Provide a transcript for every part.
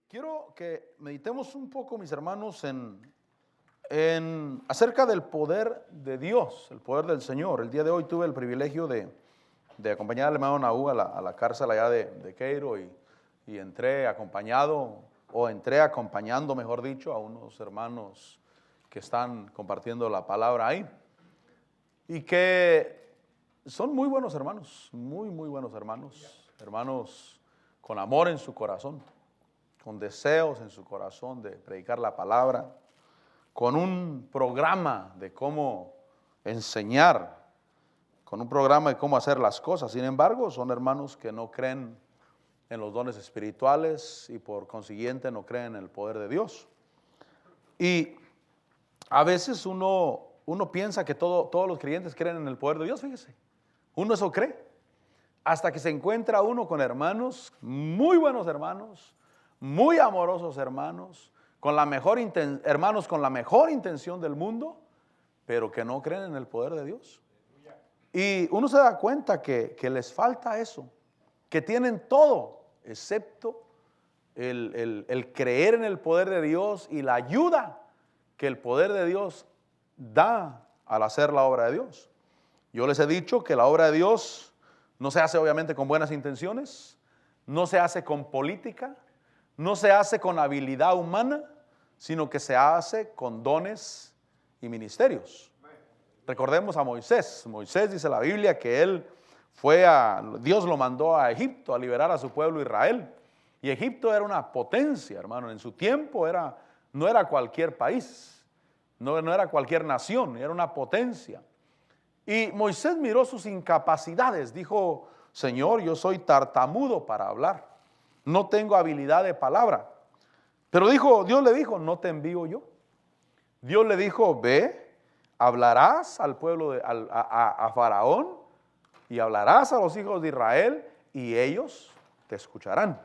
Quiero que meditemos un poco, mis hermanos, en acerca del poder de Dios, el poder del Señor. El día de hoy tuve el privilegio de acompañar al hermano Naú a la cárcel allá de Queiro y entré acompañando, mejor dicho, a unos hermanos que están compartiendo la palabra ahí y que son muy buenos hermanos, muy buenos hermanos con amor en su corazón, con deseos en su corazón de predicar la palabra, con un programa de cómo enseñar, con un programa de cómo hacer las cosas. Sin embargo, son hermanos que no creen en los dones espirituales y por consiguiente no creen en el poder de Dios. Y a veces uno piensa que todos los creyentes creen en el poder de Dios, fíjese. Uno eso cree, hasta que se encuentra uno con hermanos, muy buenos hermanos, muy amorosos hermanos, hermanos con la mejor intención del mundo, pero que no creen en el poder de Dios. Y uno se da cuenta que les falta eso, que tienen todo, excepto el creer en el poder de Dios y la ayuda que el poder de Dios da al hacer la obra de Dios. Yo les he dicho que la obra de Dios no se hace obviamente con buenas intenciones, no se hace con política, no se hace con habilidad humana, sino que se hace con dones y ministerios. Recordemos a Moisés. Moisés, dice la Biblia, que Dios lo mandó a Egipto a liberar a su pueblo Israel. Y Egipto era una potencia, hermano. En su tiempo no era cualquier país, no era cualquier nación, era una potencia. Y Moisés miró sus incapacidades, dijo: Señor, yo soy tartamudo para hablar, no tengo habilidad de palabra. Pero Dios le dijo: no te envío yo. Dios le dijo: ve, hablarás al pueblo, a Faraón, y hablarás a los hijos de Israel, y ellos te escucharán.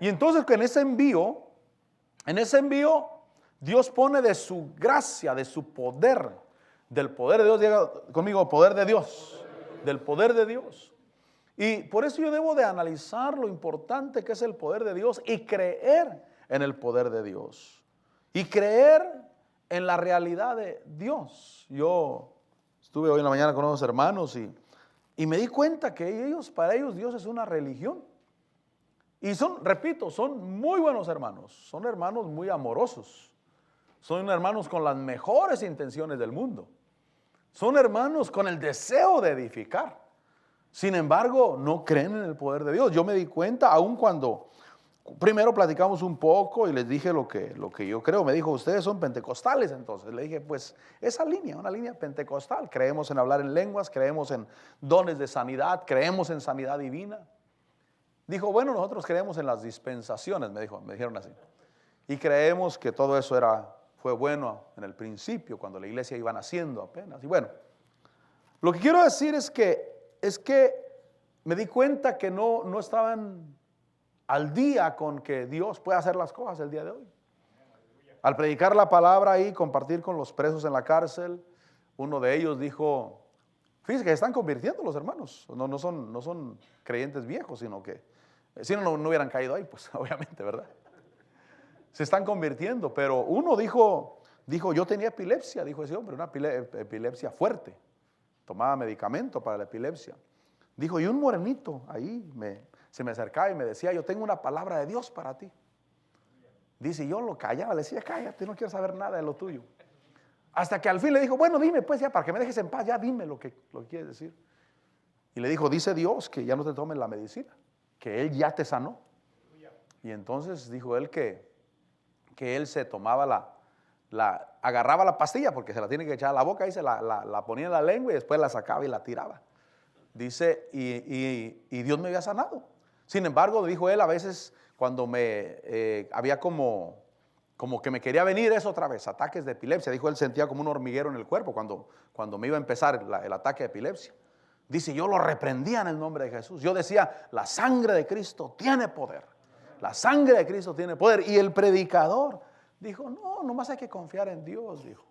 Y entonces en ese envío, Dios pone de su gracia, de su poder, del poder de Dios. Diga conmigo: poder de Dios, del poder de Dios. Y por eso yo debo de analizar lo importante que es el poder de Dios y creer en el poder de Dios y creer en la realidad de Dios. Yo estuve hoy en la mañana con unos hermanos y me di cuenta que para ellos Dios es una religión. Y repito, son muy buenos hermanos, son hermanos muy amorosos, son hermanos con las mejores intenciones del mundo, son hermanos con el deseo de edificar. Sin embargo, no creen en el poder de Dios. Yo me di cuenta, aun cuando primero platicamos un poco y les dije lo que yo creo. Me dijo: ustedes son pentecostales. Entonces le dije: pues una línea pentecostal. Creemos en hablar en lenguas, creemos en dones de sanidad, creemos en sanidad divina. Dijo: bueno, nosotros creemos en las dispensaciones, me dijeron así. Y creemos que todo eso fue bueno en el principio, cuando la iglesia iba naciendo apenas. Y bueno, lo que quiero decir es que me di cuenta que no estaban al día con que Dios puede hacer las cosas el día de hoy. Al predicar la palabra ahí, compartir con los presos en la cárcel, uno de ellos dijo: fíjense que se están convirtiendo los hermanos, no son creyentes viejos, sino que si no hubieran caído ahí, pues obviamente, ¿verdad? Se están convirtiendo. Pero uno dijo: yo tenía epilepsia, dijo ese hombre, una epilepsia fuerte. Tomaba medicamento para la epilepsia. Dijo: y un morenito ahí se me acercaba y me decía: yo tengo una palabra de Dios para ti. Dice: yo lo callaba, le decía: cállate, no quiero saber nada de lo tuyo. Hasta que al fin le dijo: bueno, dime pues, ya, para que me dejes en paz, ya dime lo que quieres decir. Y le dijo: dice Dios que ya no te tomes la medicina, que Él ya te sanó. Y entonces dijo él que él se tomaba agarraba la pastilla, porque se la tiene que echar a la boca, y se la ponía en la lengua y después la sacaba y la tiraba. Dice: y Dios me había sanado. Sin embargo, dijo él, a veces cuando había como que me quería venir eso otra vez, ataques de epilepsia. Dijo él, sentía como un hormiguero en el cuerpo cuando me iba a empezar el ataque de epilepsia. Dice: yo lo reprendía en el nombre de Jesús. Yo decía: la sangre de Cristo tiene poder. La sangre de Cristo tiene poder. Y el predicador dijo: no, nomás hay que confiar en Dios, dijo.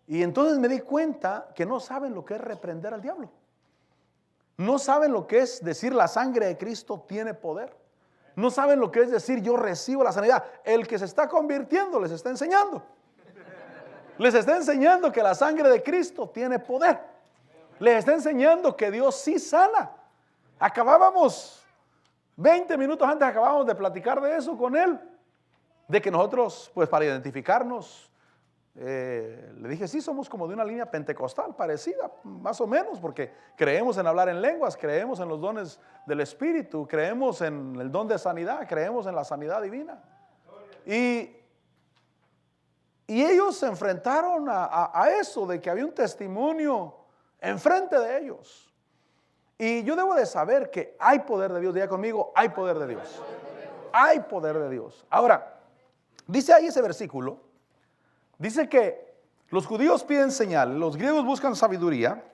Y entonces me di cuenta que no saben lo que es reprender al diablo. No saben lo que es decir: la sangre de Cristo tiene poder. No saben lo que es decir yo recibo la sanidad. El que se está convirtiendo les está enseñando. Les está enseñando que la sangre de Cristo tiene poder. Les está enseñando que Dios sí sana. Acabábamos, 20 minutos antes acabábamos de platicar de eso con él. De que nosotros, pues para identificarnos, le dije, sí, somos como de una línea pentecostal, parecida, más o menos, porque creemos en hablar en lenguas, creemos en los dones del Espíritu, creemos en el don de sanidad, creemos en la sanidad divina. Y ellos se enfrentaron a eso, de que había un testimonio enfrente de ellos. Y yo debo de saber que hay poder de Dios. Diga conmigo, hay poder de Dios. Hay poder de Dios. Ahora, dice ahí ese versículo, dice que los judíos piden señal, los griegos buscan sabiduría,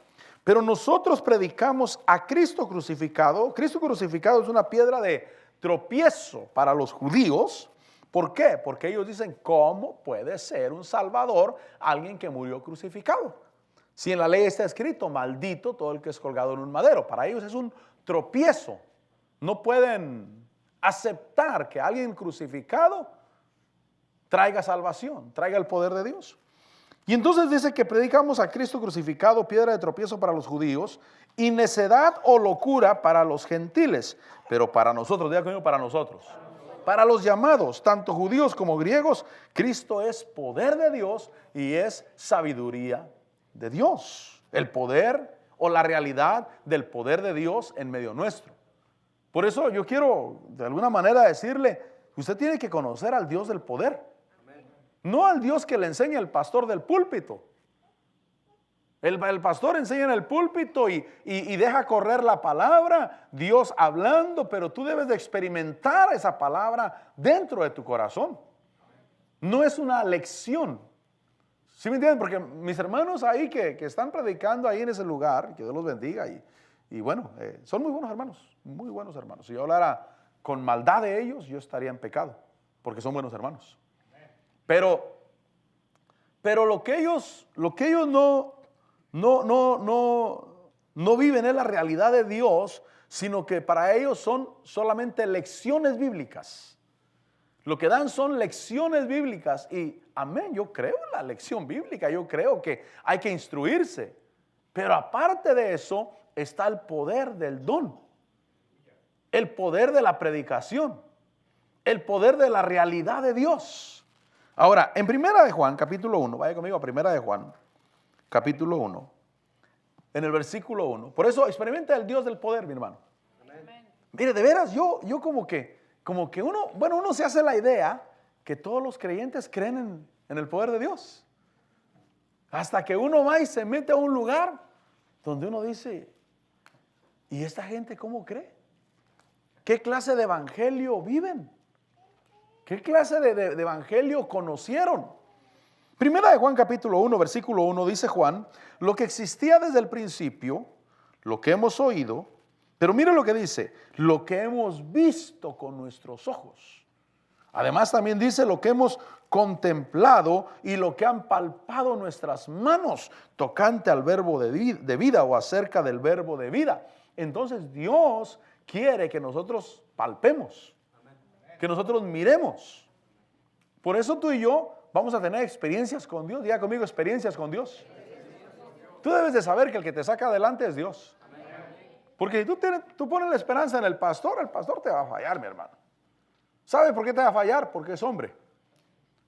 pero nosotros predicamos a Cristo crucificado. Cristo crucificado es una piedra de tropiezo para los judíos. ¿Por qué? Porque ellos dicen, ¿cómo puede ser un salvador alguien que murió crucificado? Si en la ley está escrito, maldito todo el que es colgado en un madero. Para ellos es un tropiezo. No pueden aceptar que alguien crucificado traiga salvación, traiga el poder de Dios. Y entonces dice que predicamos a Cristo crucificado, piedra de tropiezo para los judíos y necedad o locura para los gentiles. Pero para nosotros, diga conmigo, para nosotros. Para los llamados, tanto judíos como griegos, Cristo es poder de Dios y es sabiduría de Dios. El poder o la realidad del poder de Dios en medio nuestro. Por eso yo quiero de alguna manera decirle, usted tiene que conocer al Dios del poder. No al Dios que le enseña el pastor del púlpito. El pastor enseña en el púlpito y deja correr la palabra, Dios hablando, pero tú debes de experimentar esa palabra dentro de tu corazón. No es una lección. ¿Sí me entienden? Porque mis hermanos ahí que están predicando ahí en ese lugar, que Dios los bendiga, y bueno, son muy buenos hermanos, muy buenos hermanos. Si yo hablara con maldad de ellos, yo estaría en pecado, porque son buenos hermanos. Pero lo que ellos no viven es la realidad de Dios, sino que para ellos son solamente lecciones bíblicas. Lo que dan son lecciones bíblicas y amén, yo creo en la lección bíblica, yo creo que hay que instruirse. Pero aparte de eso está el poder del don, el poder de la predicación, el poder de la realidad de Dios. Ahora, en Primera de Juan, capítulo 1, vaya conmigo a Primera de Juan, capítulo 1, en el versículo 1. Por eso experimenta el Dios del poder, mi hermano. Amén. Mire, de veras, yo como que uno se hace la idea que todos los creyentes creen en el poder de Dios. Hasta que uno va y se mete a un lugar donde uno dice, ¿y esta gente cómo cree? ¿Qué clase de evangelio viven? ¿Qué clase de evangelio conocieron? Primera de Juan capítulo 1, versículo 1 dice Juan, lo que existía desde el principio, lo que hemos oído, pero mire lo que dice, lo que hemos visto con nuestros ojos. Además también dice lo que hemos contemplado y lo que han palpado nuestras manos tocante al verbo de vida o acerca del verbo de vida. Entonces Dios quiere que nosotros palpemos, que nosotros miremos. Por eso tú y yo vamos a tener experiencias con Dios. Diga conmigo, experiencias con Dios. Tú debes de saber que el que te saca adelante es Dios. Porque si tú pones la esperanza en el pastor te va a fallar, mi hermano. ¿Sabe por qué te va a fallar? Porque es hombre.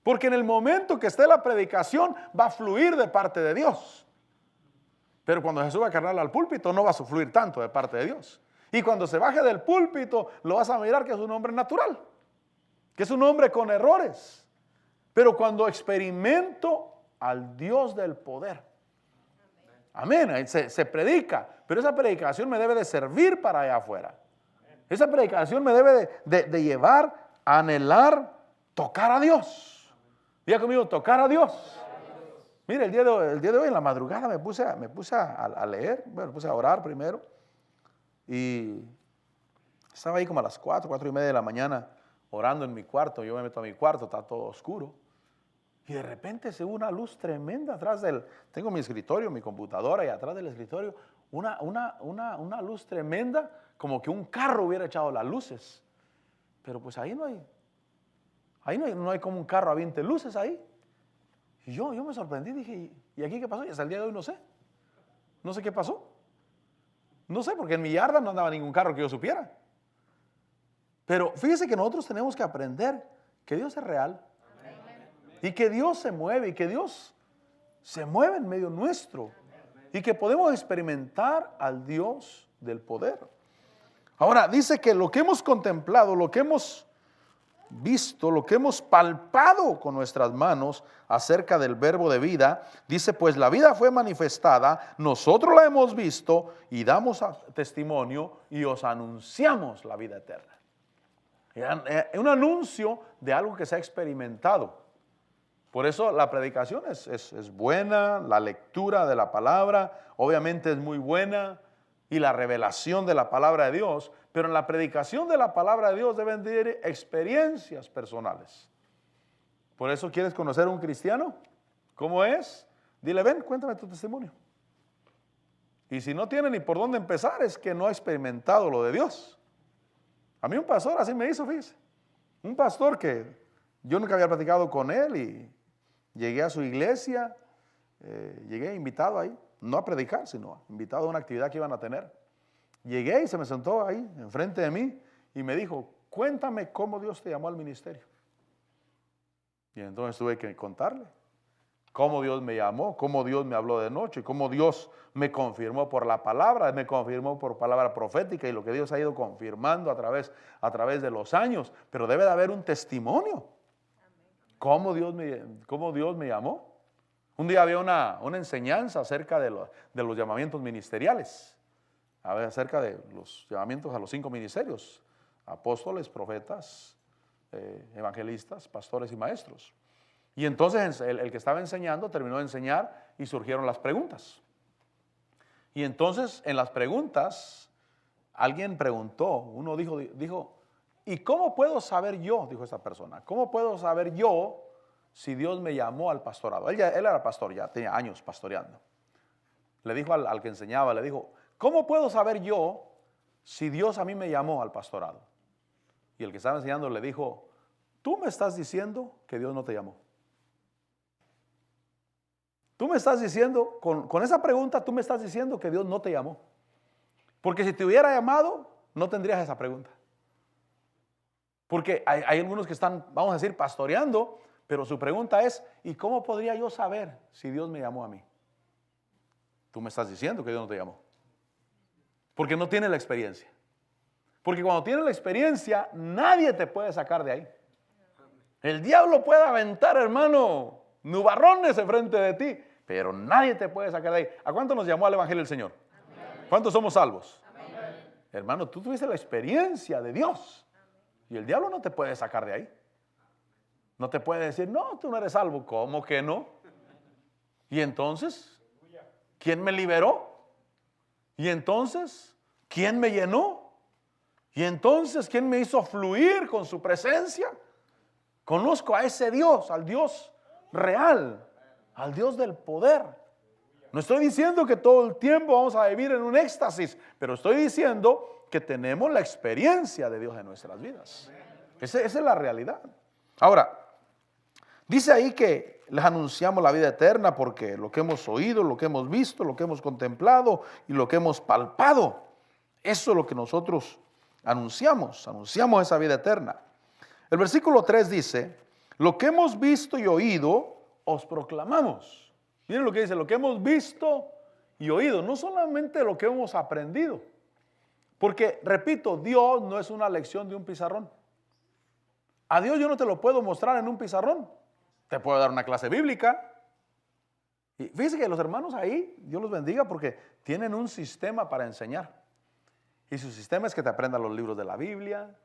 Porque en el momento que esté la predicación va a fluir de parte de Dios. Pero cuando se suba a cargar al púlpito no va a fluir tanto de parte de Dios. Y cuando se baje del púlpito lo vas a mirar que es un hombre natural, que es un hombre con errores. Pero cuando experimento al Dios del poder, amén, se predica, pero esa predicación me debe de servir para allá afuera. Esa predicación me debe de llevar a anhelar tocar a Dios. Diga conmigo, tocar a Dios. Mire, el día de hoy en la madrugada me puse a leer, bueno, me puse a orar primero. Y estaba ahí como a las 4:30 de la mañana orando en mi cuarto. Yo me meto a mi cuarto, está todo oscuro. Y de repente se ve una luz tremenda atrás tengo mi escritorio, mi computadora, y atrás del escritorio una luz tremenda, como que un carro hubiera echado las luces. pero pues ahí no hay como un carro a 20 luces ahí. Y yo me sorprendí, dije, ¿y aquí qué pasó? Y hasta el día de hoy no sé. No sé qué pasó. No sé, porque en mi yarda no andaba ningún carro que yo supiera. Pero fíjese que nosotros tenemos que aprender que Dios es real. Y que Dios se mueve, y que Dios se mueve en medio nuestro. Y que podemos experimentar al Dios del poder. Ahora, dice que lo que hemos contemplado, lo que hemos visto, lo que hemos palpado con nuestras manos acerca del verbo de vida, dice, pues la vida fue manifestada, nosotros la hemos visto y damos testimonio y os anunciamos la vida eterna. Un anuncio de algo que se ha experimentado. Por eso la predicación es buena, la lectura de la palabra obviamente es muy buena y la revelación de la palabra de Dios, pero en la predicación de la palabra de Dios deben de ir experiencias personales. Por eso, ¿quieres conocer a un cristiano? ¿Cómo es? Dile, ven, cuéntame tu testimonio. Y si no tiene ni por dónde empezar, es que no ha experimentado lo de Dios. A mí un pastor así me hizo, fíjese. Un pastor que yo nunca había platicado con él y llegué a su iglesia, llegué invitado ahí, no a predicar, sino invitado a una actividad que iban a tener. Llegué y se me sentó ahí, enfrente de mí, y me dijo, cuéntame cómo Dios te llamó al ministerio. Y entonces tuve que contarle cómo Dios me llamó, cómo Dios me habló de noche, cómo Dios me confirmó por la palabra, me confirmó por palabra profética y lo que Dios ha ido confirmando a través de los años. Pero debe de haber un testimonio. ¿Cómo Dios me llamó? Un día había una enseñanza acerca de los llamamientos ministeriales, acerca de los llamamientos a los 5 ministerios: apóstoles, profetas, evangelistas, pastores y maestros. Y entonces el que estaba enseñando terminó de enseñar y surgieron las preguntas. Y entonces en las preguntas alguien preguntó, uno dijo, ¿y cómo puedo saber yo? Dijo esta persona, ¿cómo puedo saber yo si Dios me llamó al pastorado? Él era pastor, ya tenía años pastoreando. Le dijo al que enseñaba, le dijo, ¿cómo puedo saber yo si Dios a mí me llamó al pastorado? Y el que estaba enseñando le dijo, tú me estás diciendo que Dios no te llamó. Tú me estás diciendo, con esa pregunta, tú me estás diciendo que Dios no te llamó. Porque si te hubiera llamado, no tendrías esa pregunta. Porque hay algunos que están, vamos a decir, pastoreando, pero su pregunta es, ¿y cómo podría yo saber si Dios me llamó a mí? Tú me estás diciendo que Dios no te llamó. Porque no tienes la experiencia. Porque cuando tienes la experiencia, nadie te puede sacar de ahí. El diablo puede aventar, hermano, nubarrones enfrente de ti, pero nadie te puede sacar de ahí. ¿A cuánto nos llamó al evangelio del Señor? Amén. ¿Cuántos somos salvos? Amén. Hermano, tú tuviste la experiencia de Dios y el diablo no te puede sacar de ahí. No te puede decir, no, tú no eres salvo. ¿Cómo que no? Y entonces, ¿quién me liberó? Y entonces, ¿quién me llenó? Y entonces, ¿quién me hizo fluir con su presencia? Conozco a ese Dios, al Dios real, al Dios del poder. No estoy diciendo que todo el tiempo vamos a vivir en un éxtasis, pero estoy diciendo que tenemos la experiencia de Dios en nuestras vidas. Esa es la realidad. Ahora, dice ahí que les anunciamos la vida eterna porque lo que hemos oído, lo que hemos visto, lo que hemos contemplado y lo que hemos palpado, eso es lo que nosotros anunciamos esa vida eterna. El versículo 3 dice, lo que hemos visto y oído, os proclamamos. Miren lo que dice, lo que hemos visto y oído, no solamente lo que hemos aprendido. Porque, repito, Dios no es una lección de un pizarrón. A Dios yo no te lo puedo mostrar en un pizarrón. Te puedo dar una clase bíblica. Y fíjense que los hermanos ahí, Dios los bendiga porque tienen un sistema para enseñar. Y su sistema es que te aprendas los libros de la Biblia,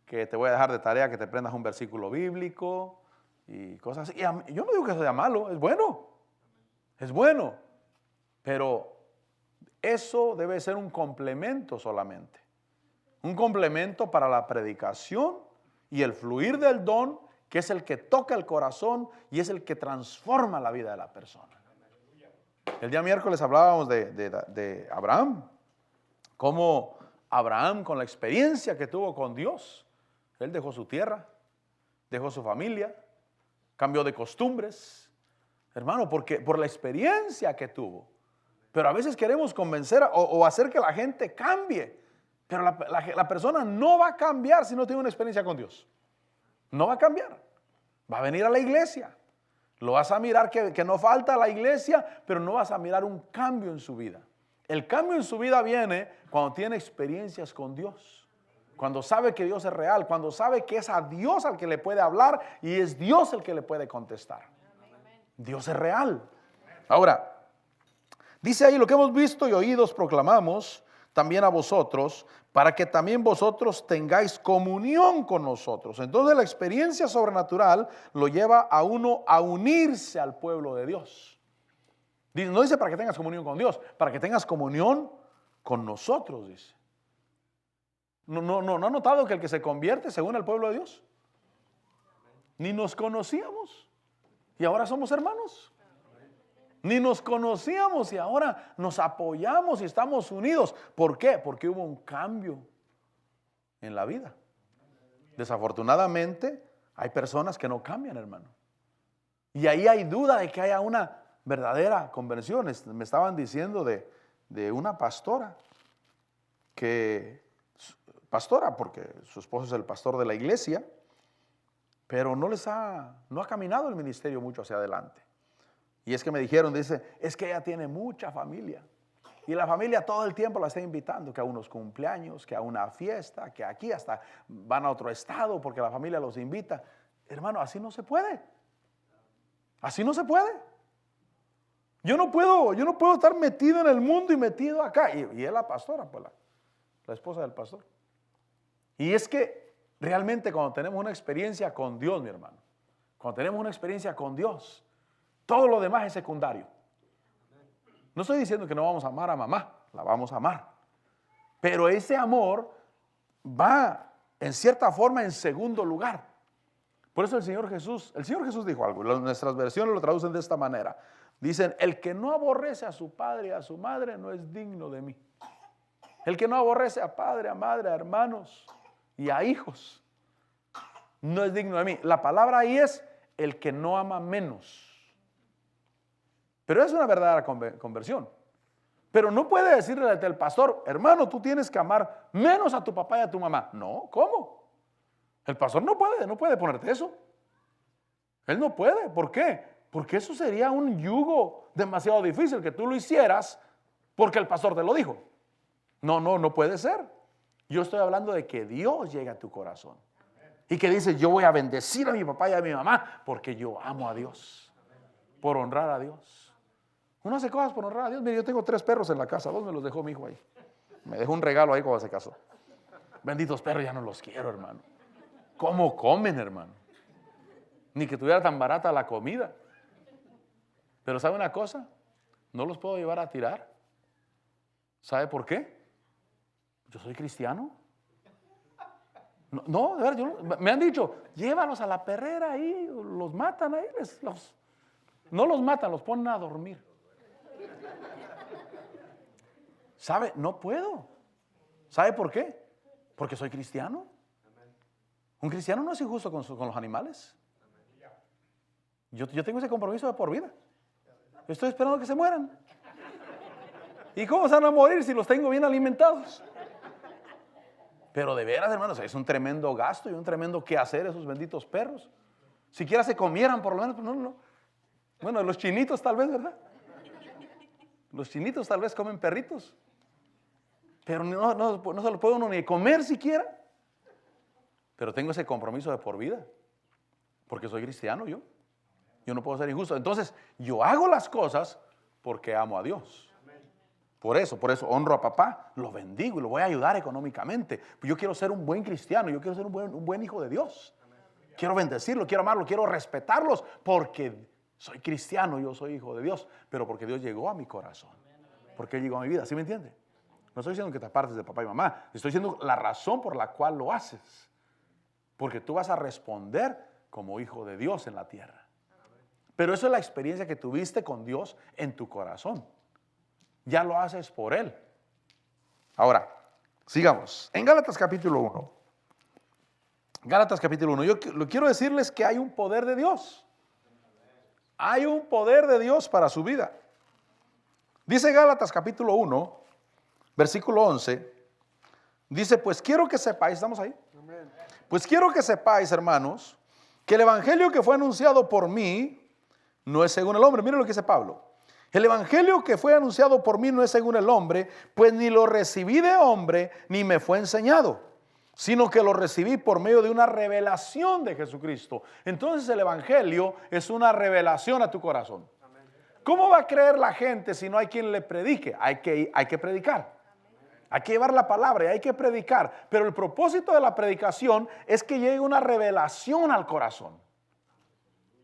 que te voy a dejar de tarea que te aprendas un versículo bíblico y cosas así. Y yo no digo que eso sea malo, es bueno, pero eso debe ser un complemento solamente, un complemento para la predicación y el fluir del don, que es el que toca el corazón y es el que transforma la vida de la persona. El día miércoles hablábamos de Abraham, cómo Abraham, con la experiencia que tuvo con Dios, Él dejó su tierra, dejó su familia, cambió de costumbres, hermano, porque por la experiencia que tuvo. Pero a veces queremos convencer o hacer que la gente cambie. Pero la persona no va a cambiar si no tiene una experiencia con Dios. No va a cambiar. Va a venir a la iglesia. Lo vas a mirar que no falta a la iglesia, pero no vas a mirar un cambio en su vida. El cambio en su vida viene cuando tiene experiencias con Dios. Cuando sabe que Dios es real. Cuando sabe que es a Dios al que le puede hablar y es Dios el que le puede contestar. Dios es real. Ahora, dice ahí: lo que hemos visto y oído proclamamos también a vosotros, para que también vosotros tengáis comunión con nosotros. Entonces la experiencia sobrenatural lo lleva a uno a unirse al pueblo de Dios. No dice para que tengas comunión con Dios, para que tengas comunión con nosotros, dice. ¿No ha notado que el que se convierte se une al pueblo de Dios? Ni nos conocíamos y ahora somos hermanos. Ni nos conocíamos y ahora nos apoyamos y estamos unidos. ¿Por qué? Porque hubo un cambio en la vida. Desafortunadamente, hay personas que no cambian, hermano. Y ahí hay duda de que haya una verdadera conversión. Me estaban diciendo de una pastora, porque su esposo es el pastor de la iglesia, pero no ha caminado el ministerio mucho hacia adelante. Y es que me dijeron, dice, es que ella tiene mucha familia. Y la familia todo el tiempo la está invitando, que a unos cumpleaños, que a una fiesta, que aquí hasta van a otro estado porque la familia los invita. Hermano, así no se puede. Así no se puede. Yo no puedo estar metido en el mundo y metido acá. Y es la pastora, pues la esposa del pastor. Y es que realmente cuando tenemos una experiencia con Dios, mi hermano, cuando tenemos una experiencia con Dios, todo lo demás es secundario. No estoy diciendo que no vamos a amar a mamá, la vamos a amar. Pero ese amor va en cierta forma en segundo lugar. Por eso el Señor Jesús dijo algo, nuestras versiones lo traducen de esta manera. Dicen: el que no aborrece a su padre y a su madre no es digno de mí. El que no aborrece a padre, a madre, a hermanos y a hijos no es digno de mí. La palabra ahí es el que no ama menos. Pero es una verdadera conversión. Pero no puede decirle al pastor: hermano, tú tienes que amar menos a tu papá y a tu mamá. No, ¿cómo? El pastor no puede ponerte eso. Él no puede. ¿Por qué? Porque eso sería un yugo demasiado difícil que tú lo hicieras porque el pastor te lo dijo. No puede ser. Yo estoy hablando de que Dios llega a tu corazón y que dice: yo voy a bendecir a mi papá y a mi mamá porque yo amo a Dios, por honrar a Dios. Uno hace cosas por honrar a Dios. Mire, yo tengo 3 perros en la casa, 2 me los dejó mi hijo ahí. Me dejó un regalo ahí cuando se casó. Benditos perros, ya no los quiero, hermano. ¿Cómo comen, hermano? Ni que tuviera tan barata la comida. Pero ¿sabe una cosa? No los puedo llevar a tirar. ¿Sabe por qué? Yo soy cristiano. No, de verdad, me han dicho: llévalos a la perrera ahí, los matan ahí. No los matan, los ponen a dormir. ¿Sabe? No puedo. ¿Sabe por qué? Porque soy cristiano. Un cristiano no es injusto con los animales. Yo tengo ese compromiso de por vida. Estoy esperando que se mueran. ¿Y cómo se van a morir si los tengo bien alimentados? Pero de veras, hermanos, es un tremendo gasto y un tremendo quehacer esos benditos perros. Siquiera se comieran por lo menos, pero no. Bueno, los chinitos tal vez, ¿verdad? Los chinitos tal vez comen perritos. Pero no se lo puede uno ni comer siquiera. Pero tengo ese compromiso de por vida. Porque soy cristiano yo. Yo no puedo ser injusto. Entonces, yo hago las cosas porque amo a Dios. Por eso honro a papá, lo bendigo y lo voy a ayudar económicamente. Yo quiero ser un buen cristiano, yo quiero ser un buen hijo de Dios. Quiero bendecirlo, quiero amarlo, quiero respetarlos porque soy cristiano, yo soy hijo de Dios, pero porque Dios llegó a mi corazón. Porque Él llegó a mi vida, ¿sí me entiende? No estoy diciendo que te apartes de papá y mamá, estoy diciendo la razón por la cual lo haces. Porque tú vas a responder como hijo de Dios en la tierra. Pero eso es la experiencia que tuviste con Dios en tu corazón. Ya lo haces por Él. Ahora, sigamos. En Gálatas capítulo 1, Gálatas capítulo 1. Yo quiero decirles que hay un poder de Dios. Hay un poder de Dios para su vida. Dice Gálatas capítulo 1, versículo 11. Dice, pues quiero que sepáis, ¿estamos ahí? Pues quiero que sepáis, hermanos, que el evangelio que fue anunciado por mí no es según el hombre. Miren lo que dice Pablo. El evangelio que fue anunciado por mí no es según el hombre, pues ni lo recibí de hombre, ni me fue enseñado, sino que lo recibí por medio de una revelación de Jesucristo. Entonces el evangelio es una revelación a tu corazón. ¿Cómo va a creer la gente si no hay quien le predique? Hay que predicar. Hay que llevar la palabra y hay que predicar. Pero el propósito de la predicación es que llegue una revelación al corazón.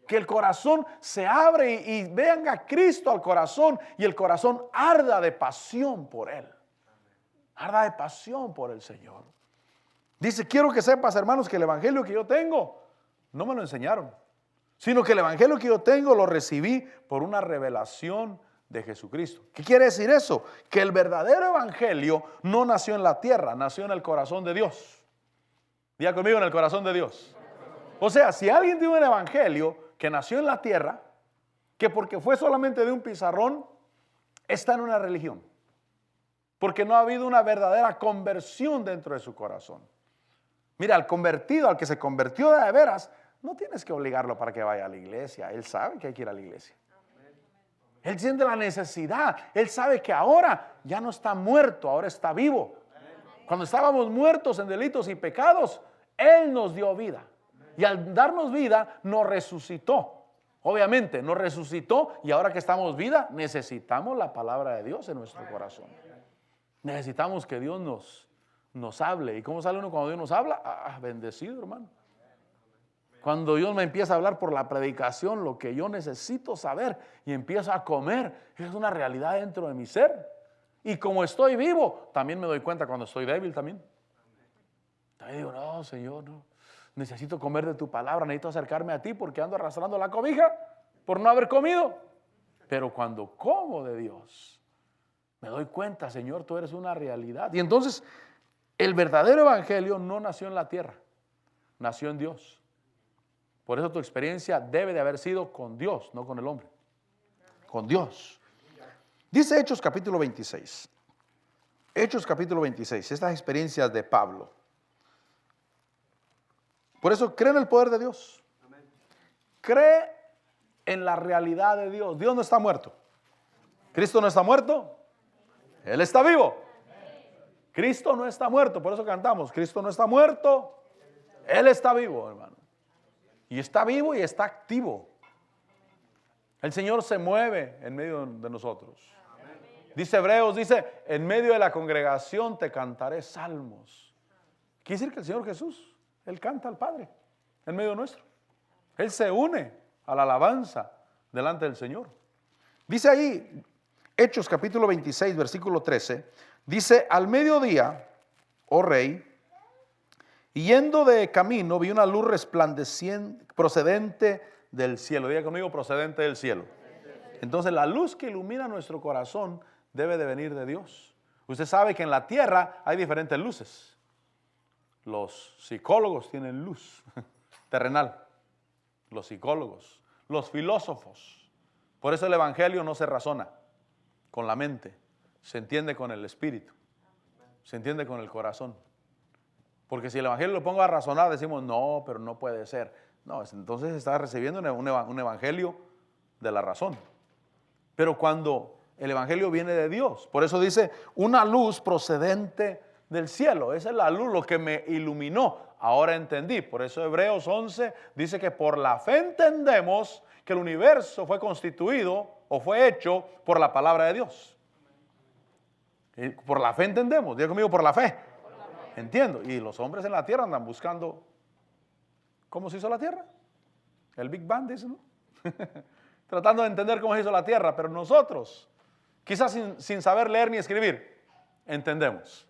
Que el corazón se abre y venga Cristo al corazón y el corazón arda de pasión por Él. Arda de pasión por el Señor. Dice, quiero que sepas, hermanos, que el evangelio que yo tengo no me lo enseñaron, sino que el evangelio que yo tengo lo recibí por una revelación de Jesucristo. ¿Qué quiere decir eso? Que el verdadero evangelio no nació en la tierra, nació en el corazón de Dios. Diga conmigo, en el corazón de Dios. O sea, si alguien tiene un evangelio que nació en la tierra, que porque fue solamente de un pizarrón, está en una religión. Porque no ha habido una verdadera conversión dentro de su corazón. Mira, al convertido, al que se convirtió de veras, no tienes que obligarlo para que vaya a la iglesia. Él sabe que hay que ir a la iglesia. Él siente la necesidad. Él sabe que ahora ya no está muerto, ahora está vivo. Cuando estábamos muertos en delitos y pecados, Él nos dio vida. Y al darnos vida, nos resucitó. Obviamente, nos resucitó y ahora que estamos vida, necesitamos la palabra de Dios en nuestro corazón. Necesitamos que Dios nos hable. ¿Y cómo sale uno cuando Dios nos habla? Bendecido, hermano. Cuando Dios me empieza a hablar por la predicación, lo que yo necesito saber y empiezo a comer, es una realidad dentro de mi ser. Y como estoy vivo, también me doy cuenta cuando estoy débil también. También digo, no, Señor, no. Necesito comer de tu palabra, necesito acercarme a ti porque ando arrastrando la cobija por no haber comido. Pero cuando como de Dios, me doy cuenta, Señor, tú eres una realidad. Y entonces, el verdadero evangelio no nació en la tierra, nació en Dios. Por eso tu experiencia debe de haber sido con Dios, no con el hombre. Con Dios. Dice Hechos capítulo 26. Hechos capítulo 26, estas experiencias de Pablo. Por eso cree en el poder de Dios. Cree en la realidad de Dios. Dios no está muerto. Cristo no está muerto. Él está vivo. Cristo no está muerto. Por eso cantamos. Cristo no está muerto. Él está vivo, hermano. Y está vivo y está activo. El Señor se mueve en medio de nosotros. Dice Hebreos, dice, en medio de la congregación te cantaré salmos. Quiere decir que el Señor Jesús, Él canta al Padre en medio nuestro. Él se une a la alabanza delante del Señor. Dice ahí, Hechos capítulo 26, versículo 13, dice, al mediodía, oh rey, yendo de camino, vi una luz resplandeciente, procedente del cielo. Diga conmigo, procedente del cielo. Entonces la luz que ilumina nuestro corazón debe de venir de Dios. Usted sabe que en la tierra hay diferentes luces. Los psicólogos tienen luz terrenal. Los psicólogos, los filósofos. Por eso el evangelio no se razona con la mente, se entiende con el espíritu, se entiende con el corazón. Porque si el evangelio lo pongo a razonar, decimos, no, pero no puede ser. No, entonces está recibiendo un evangelio de la razón. Pero cuando el evangelio viene de Dios, por eso dice, una luz procedente del cielo. Esa es la luz, lo que me iluminó. Ahora entendí. Por eso Hebreos 11 dice que por la fe entendemos que el universo fue constituido o fue hecho por la palabra de Dios. Y por la fe entendemos. Diga conmigo, por la fe. Entiendo. Y los hombres en la tierra andan buscando cómo se hizo la tierra. El Big Bang, dicen, ¿no? Tratando de entender cómo se hizo la tierra. Pero nosotros, quizás sin saber leer ni escribir, entendemos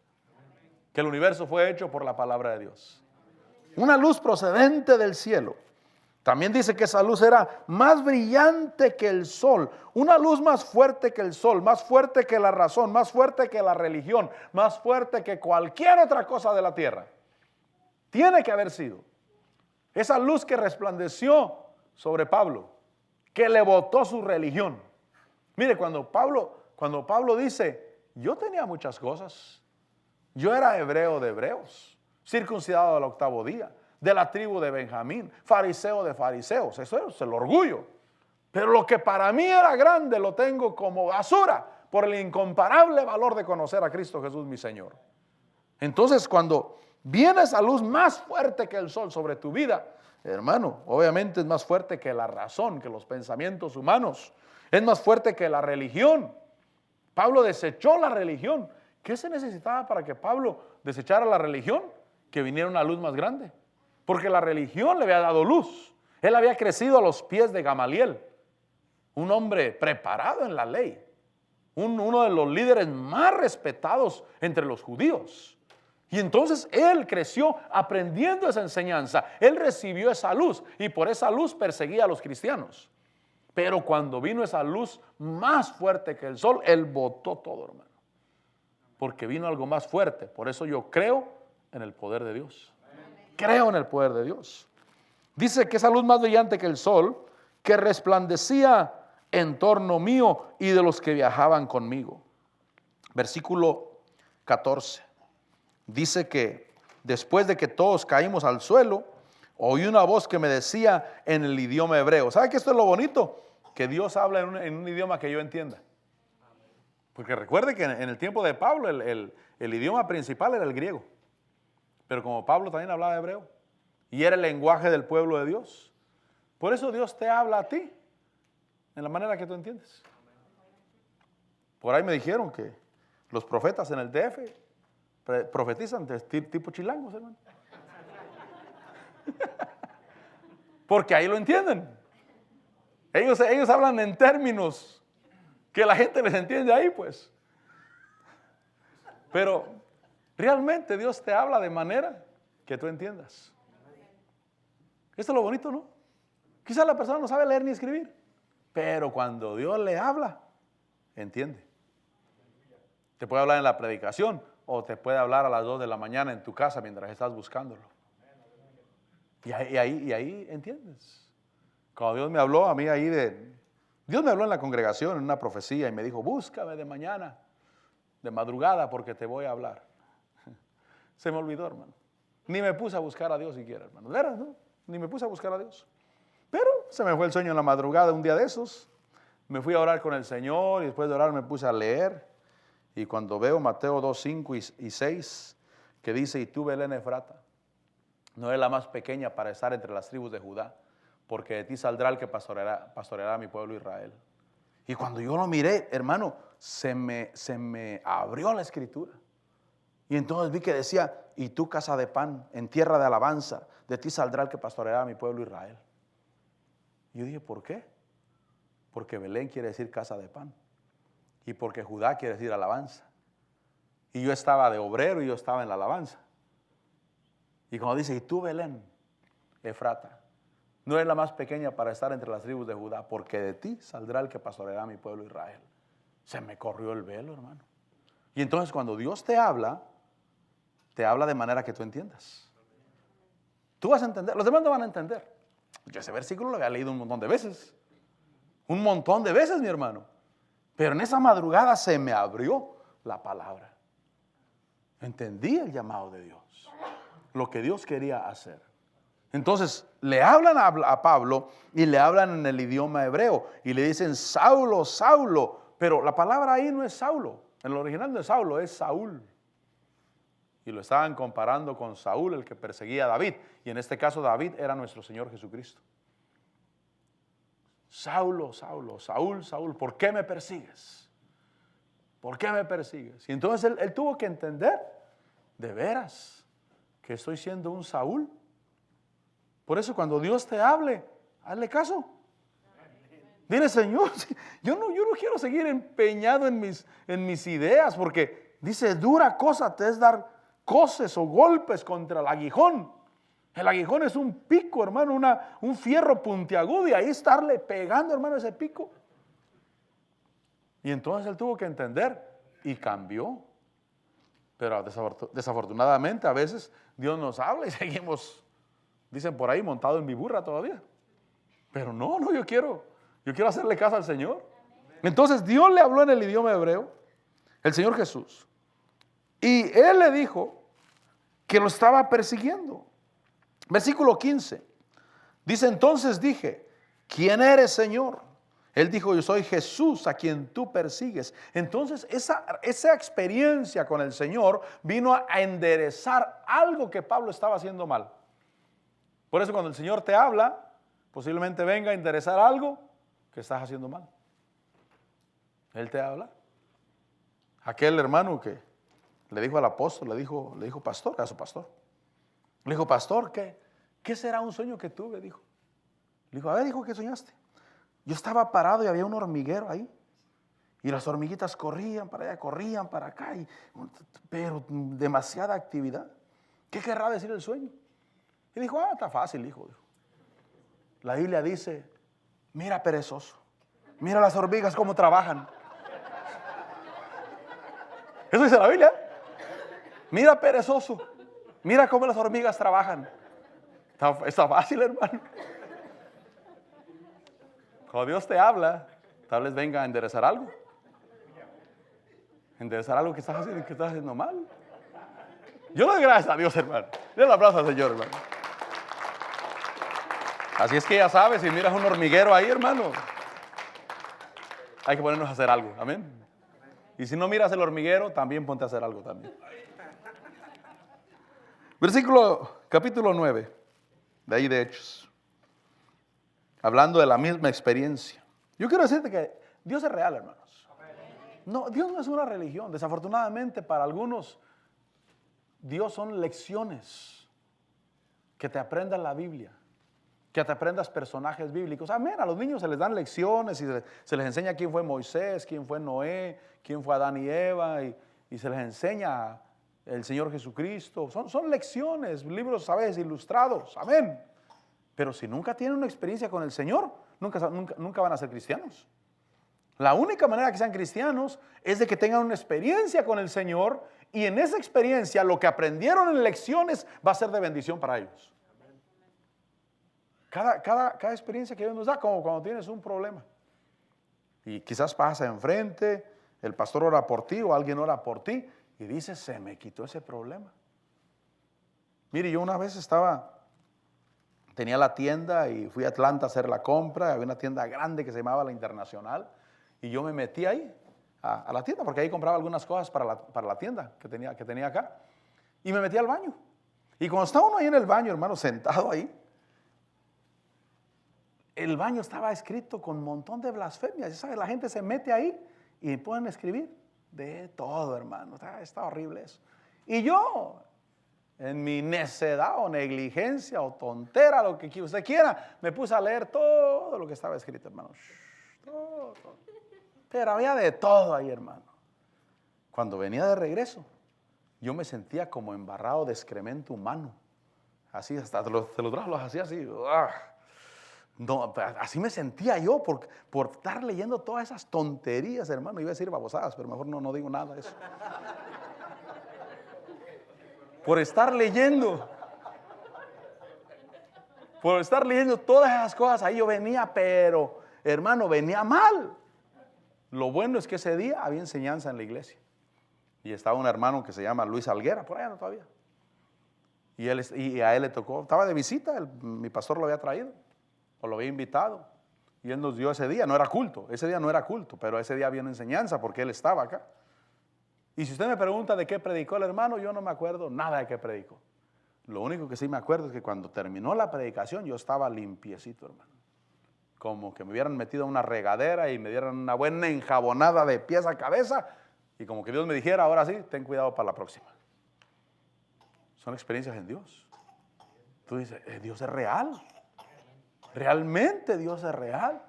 que el universo fue hecho por la palabra de Dios. Una luz procedente del cielo. También dice que esa luz era más brillante que el sol, una luz más fuerte que el sol, más fuerte que la razón, más fuerte que la religión, más fuerte que cualquier otra cosa de la tierra. Tiene que haber sido. Esa luz que resplandeció sobre Pablo, que le botó su religión. Mire, cuando Pablo dice, yo tenía muchas cosas. Yo era hebreo de hebreos, circuncidado al 8º día, de la tribu de Benjamín, fariseo de fariseos. Eso es el orgullo. Pero lo que para mí era grande lo tengo como basura por el incomparable valor de conocer a Cristo Jesús mi Señor. Entonces, cuando viene esa luz más fuerte que el sol sobre tu vida, hermano, obviamente es más fuerte que la razón, que los pensamientos humanos. Es más fuerte que la religión. Pablo desechó la religión. ¿Qué se necesitaba para que Pablo desechara la religión? Que viniera una luz más grande. Porque la religión le había dado luz. Él había crecido a los pies de Gamaliel, un hombre preparado en la ley, uno de los líderes más respetados entre los judíos. Y entonces él creció aprendiendo esa enseñanza. Él recibió esa luz y por esa luz perseguía a los cristianos. Pero cuando vino esa luz más fuerte que el sol, él botó todo, hermano. Porque vino algo más fuerte. Por eso yo creo en el poder de Dios. Creo en el poder de Dios. Dice que esa luz más brillante que el sol, que resplandecía en torno mío y de los que viajaban conmigo. Versículo 14. Dice que después de que todos caímos al suelo, oí una voz que me decía en el idioma hebreo. ¿Sabe que esto es lo bonito? Que Dios habla en un idioma que yo entienda. Porque recuerde que en el tiempo de Pablo el idioma principal era el griego. Pero como Pablo también hablaba hebreo y era el lenguaje del pueblo de Dios, por eso Dios te habla a ti en la manera que tú entiendes. Por ahí me dijeron que los profetas en el DF profetizan tipo chilangos, hermano. Porque ahí lo entienden. Ellos hablan en términos que la gente les entiende ahí, pues. Pero realmente Dios te habla de manera que tú entiendas. Esto es lo bonito, ¿no? Quizás la persona no sabe leer ni escribir, pero cuando Dios le habla, entiende. Te puede hablar en la predicación o te puede hablar a las 2 de la mañana en tu casa mientras estás buscándolo. Y ahí entiendes. Cuando Dios me habló a mí Dios me habló en la congregación en una profecía y me dijo, búscame de mañana, de madrugada, porque te voy a hablar. Se me olvidó, hermano. Ni me puse a buscar a Dios siquiera, hermano. ¿Verdad, no? Ni me puse a buscar a Dios. Pero se me fue el sueño en la madrugada un día de esos. Me fui a orar con el Señor y después de orar me puse a leer. Y cuando veo Mateo 2, 5 y 6, que dice, y tú, Belén Efrata, no eres la más pequeña para estar entre las tribus de Judá, porque de ti saldrá el que pastoreará a mi pueblo Israel. Y cuando yo lo miré, hermano, se me abrió la escritura. Y entonces vi que decía, y tú, casa de pan, en tierra de alabanza, de ti saldrá el que pastoreará a mi pueblo Israel. Y yo dije, ¿por qué? Porque Belén quiere decir casa de pan. Y porque Judá quiere decir alabanza. Y yo estaba de obrero y yo estaba en la alabanza. Y cuando dice, y tú, Belén Efrata, no eres la más pequeña para estar entre las tribus de Judá, porque de ti saldrá el que pastoreará a mi pueblo Israel. Se me corrió el velo, hermano. Y entonces cuando Dios te habla de manera que tú entiendas. Tú vas a entender, los demás no van a entender. Yo ese versículo lo había leído un montón de veces. Un montón de veces, mi hermano. Pero en esa madrugada se me abrió la palabra. Entendí el llamado de Dios. Lo que Dios quería hacer. Entonces le hablan a Pablo y le hablan en el idioma hebreo y le dicen Saulo, Saulo, pero la palabra ahí no es Saulo, en el original no es Saulo, es Saúl. Y lo estaban comparando con Saúl, el que perseguía a David, y en este caso David era nuestro Señor Jesucristo. Saulo, Saulo, Saúl, Saúl, ¿por qué me persigues? ¿Por qué me persigues? Y entonces él tuvo que entender, de veras, que estoy siendo un Saúl. Por eso cuando Dios te hable, hazle caso. Dile, Señor, yo no quiero seguir empeñado en mis ideas, porque dice, dura cosa te es dar coces o golpes contra el aguijón. El aguijón es un pico, hermano, un fierro puntiagudo, y ahí estarle pegando, hermano, ese pico. Y entonces él tuvo que entender y cambió. Pero desafortunadamente a veces Dios nos habla y seguimos Dicen por ahí, montado en mi burra todavía. Pero no, yo quiero hacerle caso al Señor. Entonces Dios le habló en el idioma hebreo, el Señor Jesús. Y Él le dijo que lo estaba persiguiendo. Versículo 15. Dice, entonces dije, ¿quién eres, Señor? Él dijo, yo soy Jesús a quien tú persigues. Entonces esa experiencia con el Señor vino a enderezar algo que Pablo estaba haciendo mal. Por eso cuando el Señor te habla, posiblemente venga a enderezar algo que estás haciendo mal. Él te habla. Aquel hermano que le dijo al apóstol, le dijo pastor, a su pastor. Le dijo, pastor, ¿qué será un sueño que tuve? Dijo. Le dijo, a ver, hijo, ¿qué soñaste? Yo estaba parado y había un hormiguero ahí. Y las hormiguitas corrían para allá, corrían para acá. Pero demasiada actividad. ¿Qué querrá decir el sueño? Y dijo, está fácil, hijo. La Biblia dice, mira perezoso. Mira las hormigas cómo trabajan. Eso dice la Biblia. Mira perezoso. Mira cómo las hormigas trabajan. Está fácil, hermano. Cuando Dios te habla, tal vez venga a enderezar algo. Enderezar algo que estás haciendo mal. Yo le doy gracias a Dios, hermano. Le doy un aplauso al Señor, hermano. Así es que ya sabes, si miras un hormiguero ahí, hermano, hay que ponernos a hacer algo. Amén. Y si no miras el hormiguero, también ponte a hacer algo también. Capítulo 9, de ahí de Hechos. Hablando de la misma experiencia. Yo quiero decirte que Dios es real, hermanos. No, Dios no es una religión. Desafortunadamente para algunos, Dios son lecciones. Que te aprendas la Biblia. Que te aprendas personajes bíblicos. Amén. A los niños se les dan lecciones y se les enseña quién fue Moisés, quién fue Noé, quién fue Adán y Eva. Y se les enseña el Señor Jesucristo. Son lecciones, libros, ¿sabes? Ilustrados. Amén. Pero si nunca tienen una experiencia con el Señor, nunca van a ser cristianos. La única manera que sean cristianos es de que tengan una experiencia con el Señor y en esa experiencia lo que aprendieron en lecciones va a ser de bendición para ellos. Cada experiencia que Dios nos da, como cuando tienes un problema. Y quizás pasa enfrente, el pastor ora por ti o alguien ora por ti y dices, se me quitó ese problema. Mire, yo una vez tenía la tienda y fui a Atlanta a hacer la compra. Había una tienda grande que se llamaba La Internacional. Y yo me metí ahí, a la tienda, porque ahí compraba algunas cosas para la tienda que tenía acá. Y me metí al baño. Y cuando estaba uno ahí en el baño, hermano, sentado ahí, el baño estaba escrito con un montón de blasfemias. ¿Sabes? La gente se mete ahí y pueden escribir de todo, hermano. Está horrible eso. Y yo, en mi necedad o negligencia o tontera, lo que usted quiera, me puse a leer todo lo que estaba escrito, hermano. Todo. Pero había de todo ahí, hermano. Cuando venía de regreso, yo me sentía como embarrado de excremento humano. Así, hasta los brazos los hacía así. No, así me sentía yo por estar leyendo todas esas tonterías, hermano. Iba a decir babosadas, pero mejor no digo nada de eso. Por estar leyendo todas esas cosas, ahí yo venía, pero hermano, venía mal. Lo bueno es que ese día había enseñanza en la iglesia. Y estaba un hermano que se llama Luis Alguera, por allá no todavía. Y a él le tocó, estaba de visita, mi pastor lo había traído, o lo había invitado. Y él nos dio ese día, no era culto, pero ese día había una enseñanza porque él estaba acá. Y si usted me pregunta de qué predicó el hermano, yo no me acuerdo nada de qué predicó. Lo único que sí me acuerdo es que cuando terminó la predicación yo estaba limpiecito, hermano. Como que me hubieran metido en una regadera y me dieran una buena enjabonada de pies a cabeza y como que Dios me dijera, ahora sí, ten cuidado para la próxima. Son experiencias en Dios. Tú dices, Dios es real. Realmente Dios es real.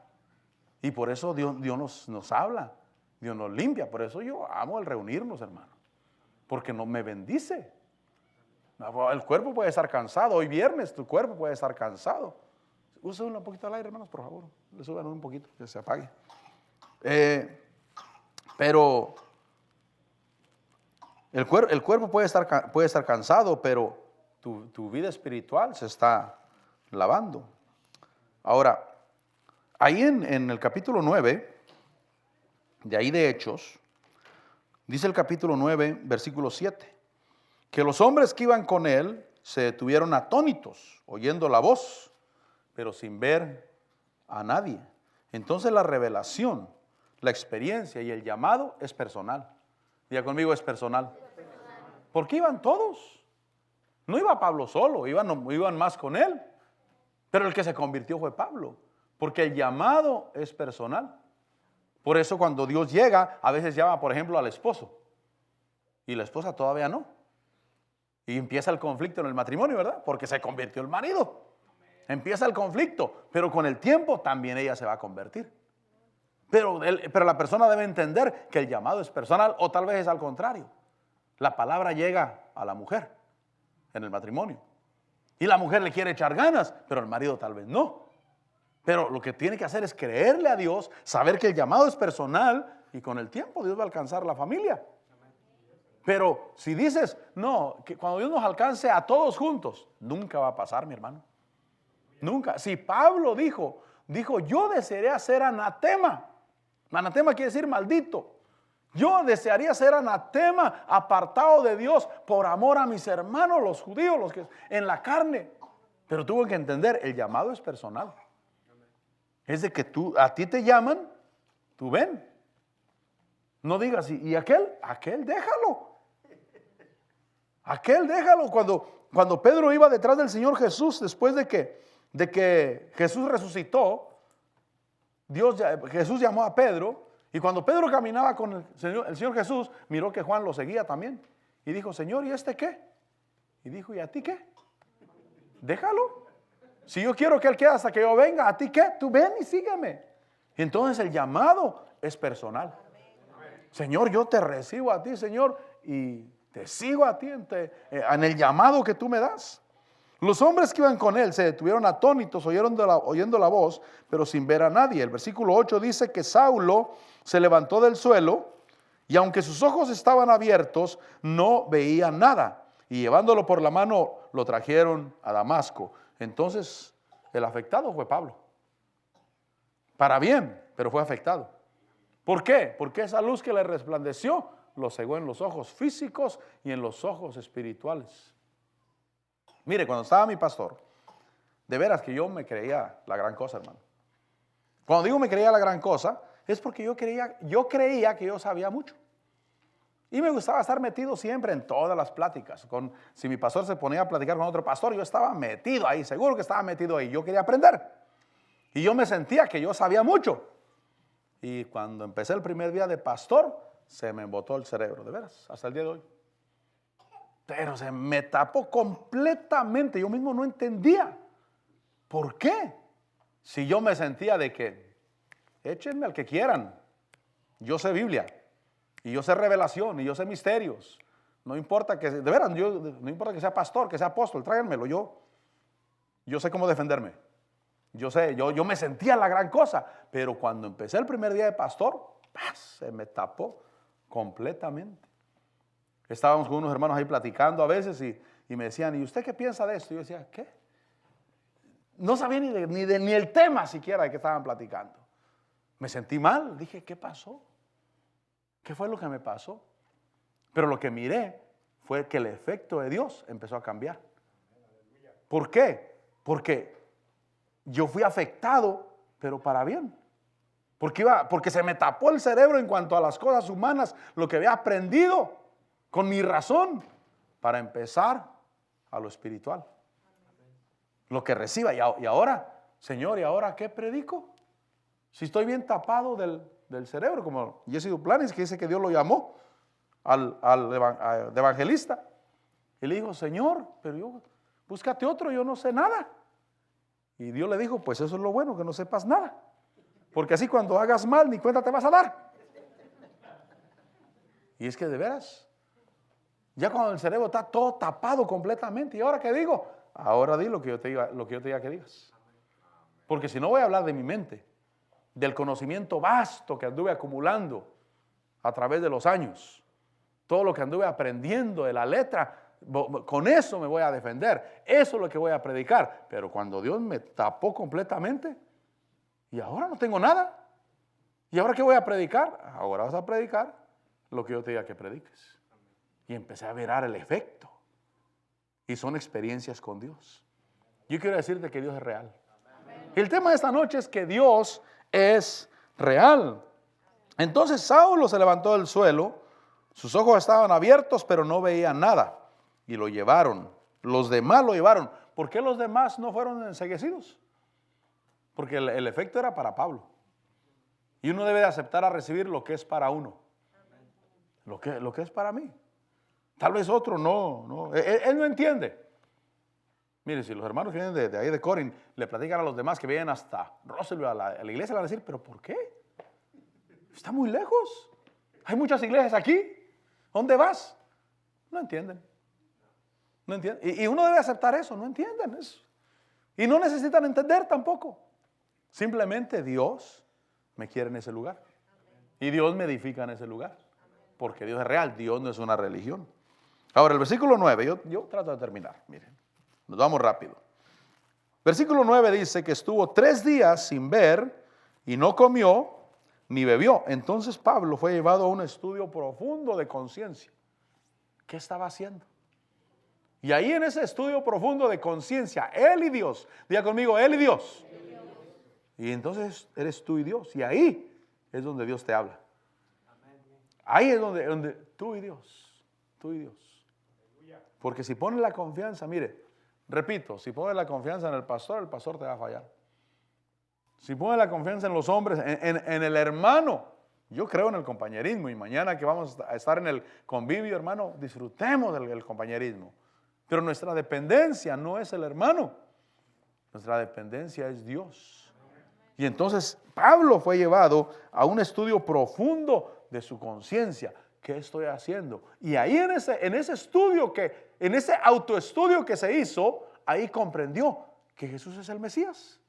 Y por eso Dios nos habla. Dios nos limpia. Por eso yo amo el reunirnos, hermano. Porque no me bendice. El cuerpo puede estar cansado. Hoy viernes tu cuerpo puede estar cansado. Usen un poquito al aire, hermanos, por favor. Le suban un poquito, que se apague. Pero el cuerpo puede estar cansado, pero tu vida espiritual se está lavando. Ahora, ahí en el capítulo 9, de ahí de Hechos, dice el capítulo 9, versículo 7, que los hombres que iban con él se detuvieron atónitos, oyendo la voz, pero sin ver a nadie. Entonces la revelación, la experiencia y el llamado es personal. Diga conmigo, es personal. Porque iban todos. No iba Pablo solo, iban más con él. Pero el que se convirtió fue Pablo. Porque el llamado es personal. Por eso cuando Dios llega, a veces llama, por ejemplo, al esposo. Y la esposa todavía no. Y empieza el conflicto en el matrimonio, ¿verdad? Porque se convirtió el marido. Empieza el conflicto. Pero con el tiempo también ella se va a convertir. Pero la persona debe entender que el llamado es personal, o tal vez es al contrario. La palabra llega a la mujer en el matrimonio. Y la mujer le quiere echar ganas, pero el marido tal vez no. Pero lo que tiene que hacer es creerle a Dios, saber que el llamado es personal y con el tiempo Dios va a alcanzar la familia. Pero si dices, no, que cuando Dios nos alcance a todos juntos, nunca va a pasar, mi hermano. Nunca. Si Pablo dijo, yo desearía ser anatema. Anatema quiere decir maldito. Yo desearía ser anatema, apartado de Dios por amor a mis hermanos, los judíos, los que en la carne. Pero tuvo que entender, el llamado es personal. Es de que a ti te llaman, tú ven. No digas, ¿y aquel? Aquel déjalo. Aquel déjalo. Cuando Pedro iba detrás del Señor Jesús, después de que Jesús resucitó, Jesús llamó a Pedro, y cuando Pedro caminaba con el Señor Jesús, miró que Juan lo seguía también. Y dijo, Señor, ¿y este qué? Y dijo, ¿y a ti qué? Déjalo. Si yo quiero que él quede hasta que yo venga, ¿a ti qué? Tú ven y sígueme. Y entonces el llamado es personal. Señor, yo te recibo a ti, Señor, y te sigo a ti en el llamado que tú me das. Los hombres que iban con él se detuvieron atónitos, oyendo la voz, pero sin ver a nadie. El versículo 8 dice que Saulo se levantó del suelo y aunque sus ojos estaban abiertos, no veía nada. Y llevándolo por la mano, lo trajeron a Damasco. Entonces, el afectado fue Pablo. Para bien, pero fue afectado. ¿Por qué? Porque esa luz que le resplandeció lo cegó en los ojos físicos y en los ojos espirituales. Mire, cuando estaba mi pastor, de veras que yo me creía la gran cosa, hermano. Cuando digo me creía la gran cosa, es porque yo creía que yo sabía mucho. Y me gustaba estar metido siempre en todas las pláticas. Si mi pastor se ponía a platicar con otro pastor, yo estaba metido ahí, seguro que estaba metido ahí. Yo quería aprender. Y yo me sentía que yo sabía mucho. Y cuando empecé el primer día de pastor, se me embotó el cerebro, de veras, hasta el día de hoy. Pero se me tapó completamente. Yo mismo no entendía. ¿Por qué? Si yo me sentía de que, échenme al que quieran. Yo sé Biblia. Y yo sé revelación. Y yo sé misterios. No importa que, de veras, no importa que sea pastor, que sea apóstol, tráiganmelo. Yo sé cómo defenderme. Yo me sentía la gran cosa. Pero cuando empecé el primer día de pastor, se me tapó completamente. Estábamos con unos hermanos ahí platicando a veces y me decían, ¿y usted qué piensa de esto? Y yo decía, ¿qué? No sabía ni el tema siquiera de que estaban platicando. Me sentí mal, dije, ¿qué pasó? ¿Qué fue lo que me pasó? Pero lo que miré fue que el efecto de Dios empezó a cambiar. ¿Por qué? Porque yo fui afectado, pero para bien. Porque se me tapó el cerebro en cuanto a las cosas humanas, lo que había aprendido con mi razón, para empezar a lo espiritual. Lo que reciba. Y ahora, Señor, ¿y ahora qué predico? Si estoy bien tapado del cerebro, como Jesse Duplantis, que dice que Dios lo llamó de evangelista. Y le dijo, Señor, pero búscate otro, yo no sé nada. Y Dios le dijo, pues eso es lo bueno, que no sepas nada. Porque así cuando hagas mal, ni cuenta te vas a dar. Y es que de veras, ya cuando el cerebro está todo tapado completamente, ¿y ahora qué digo? Ahora di lo que yo te diga que digas. Porque si no voy a hablar de mi mente, del conocimiento vasto que anduve acumulando a través de los años, todo lo que anduve aprendiendo de la letra, Con eso me voy a defender. Eso es lo que voy a predicar. Pero cuando Dios me tapó completamente, y ahora no tengo nada. ¿Y ahora qué voy a predicar? Ahora vas a predicar lo que yo te diga que prediques. Y empecé a ver el efecto. Y son experiencias con Dios. Yo quiero decirte que Dios es real. Y el tema de esta noche es que Dios es real. Entonces Saulo se levantó del suelo, sus ojos estaban abiertos, pero no veía nada. Y lo llevaron. Los demás lo llevaron. ¿Por qué los demás no fueron enceguecidos? Porque el efecto era para Pablo. Y uno debe de aceptar a recibir lo que es para uno. Lo que es para mí. Tal vez otro no. Él no entiende. Mire, si los hermanos que vienen de ahí de Corinth le platican a los demás que vienen hasta Russellville a la iglesia, le van a decir, ¿pero por qué? Está muy lejos. Hay muchas iglesias aquí. ¿Dónde vas? No entienden. No entienden. Y uno debe aceptar eso. No entienden eso. Y no necesitan entender tampoco. Simplemente Dios me quiere en ese lugar. Y Dios me edifica en ese lugar. Porque Dios es real. Dios no es una religión. Ahora, el versículo 9. Yo trato de terminar. Miren. Nos vamos rápido. Versículo 9 dice que estuvo 3 días sin ver y no comió ni bebió. Entonces Pablo fue llevado a un estudio profundo de conciencia. ¿Qué estaba haciendo? Y ahí en ese estudio profundo de conciencia, él y Dios, diga conmigo, él y Dios. Y entonces eres tú y Dios. Y ahí es donde Dios te habla. Ahí es donde tú y Dios. Tú y Dios. Porque si pones la confianza, mire, repito, si pones la confianza en el pastor te va a fallar. Si pones la confianza en los hombres, en el hermano, yo creo en el compañerismo. Y mañana que vamos a estar en el convivio, hermano, disfrutemos del compañerismo. Pero nuestra dependencia no es el hermano. Nuestra dependencia es Dios. Y entonces Pablo fue llevado a un estudio profundo de su conciencia. ¿Qué estoy haciendo? Y ahí en ese estudio, en ese autoestudio que se hizo, ahí comprendió que Jesús es el Mesías,